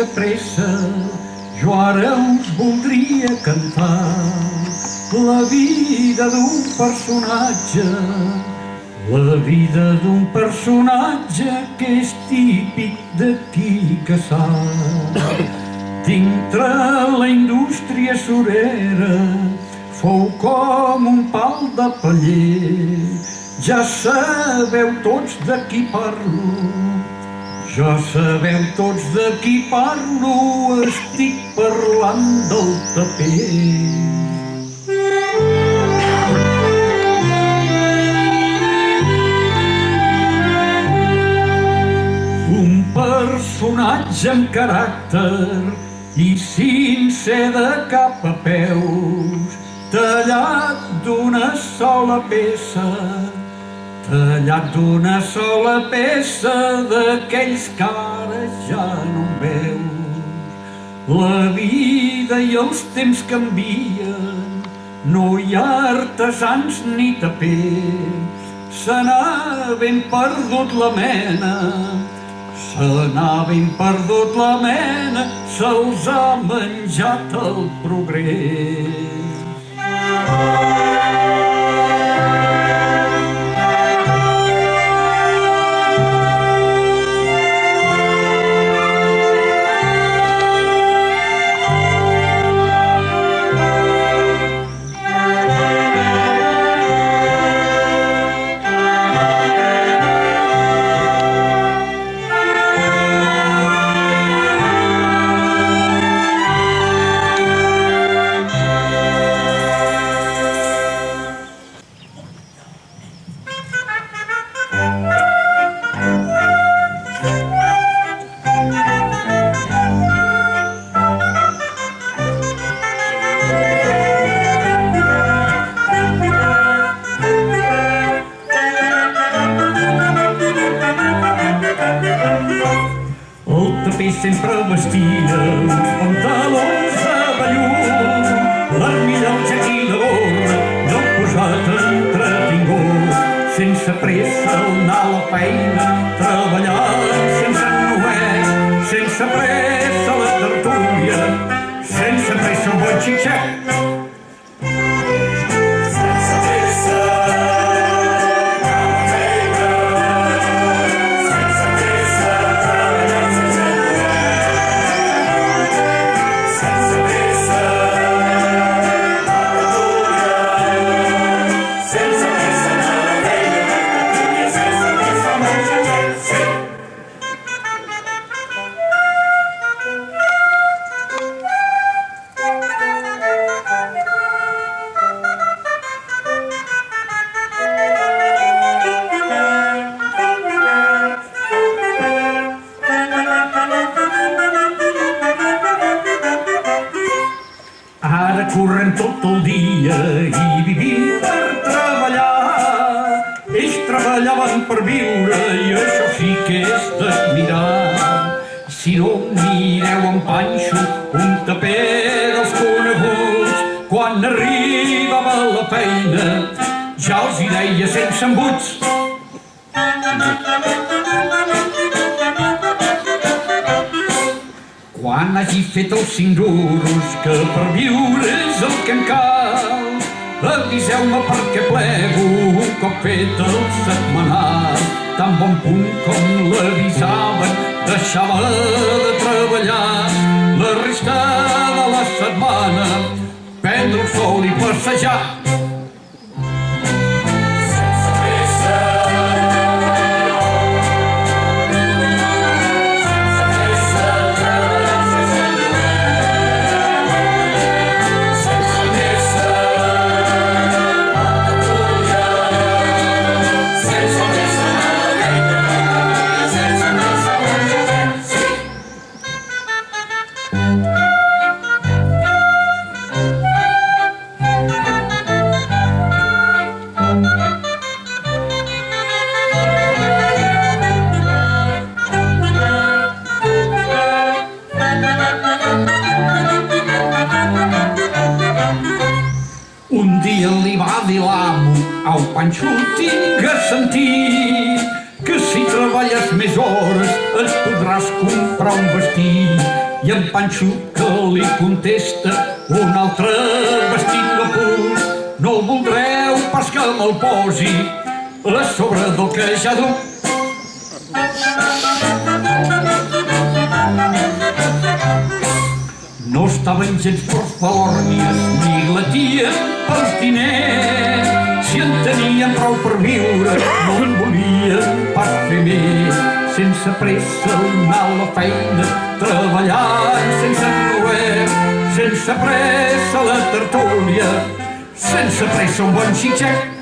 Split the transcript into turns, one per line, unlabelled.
sense pressa, jo ara us voldria cantar la vida d'un personatge, la vida d'un personatge que és típic d'aquí Cassà. Dintre la indústria surera fou com un pal de paller. Ja sabeu tots de qui parlo, ja sabeu tots de qui parlo, estic parlant del taper. Un personatge amb caràcter i sincer de cap a peus, tallat d'una sola peça, tallat d'una sola peça d'aquells que ara ja no en veus. La vida i els temps canvien, no hi ha artesans ni tapers, se n'ha ben perdut la mena, se n'ha ben perdut la mena, se'ls ha menjat el progrés. Sempre vestia uns pantalons de vellut, l'armilla, el jaquí i la gorra, no posat entretingut, sense pressa al anar a la feina, treballant sense ennuet, sense pressa a la tertúlia, sense pressa un bon xitxet. Correm tot el dia i vivim per treballar. Ells treballaven per viure i això sí que és d'admirar. Si no, mireu en Panxo, un taper dels coneguts, quan arribava a la feina ja els hi deia sense embuts. Quan hagi fet els 5 duros, que per viure és el que em cal, aviseu-me perquè plego un cop fet el setmanal. Tan bon punt com l'avisaven, deixava de treballar la resta de la setmana, prendre el sol i passejar. Un dia li va dir l'amo: au, Panxo, tinc a sentir que si treballes més hores et podràs comprar un vestit. I en Panxo que li contesta un altre vestit de punt. No voldreu pas que me'l posi a sobre del que ja duc. No estaven gens forfalòrnies ni glatien pels diners. Si en tenien prou per viure, no en volien pas fer més. Sense pressa anar a la feina, treballant sense rouet. Sense pressa la tertúlia, sense pressa un bon xitxet.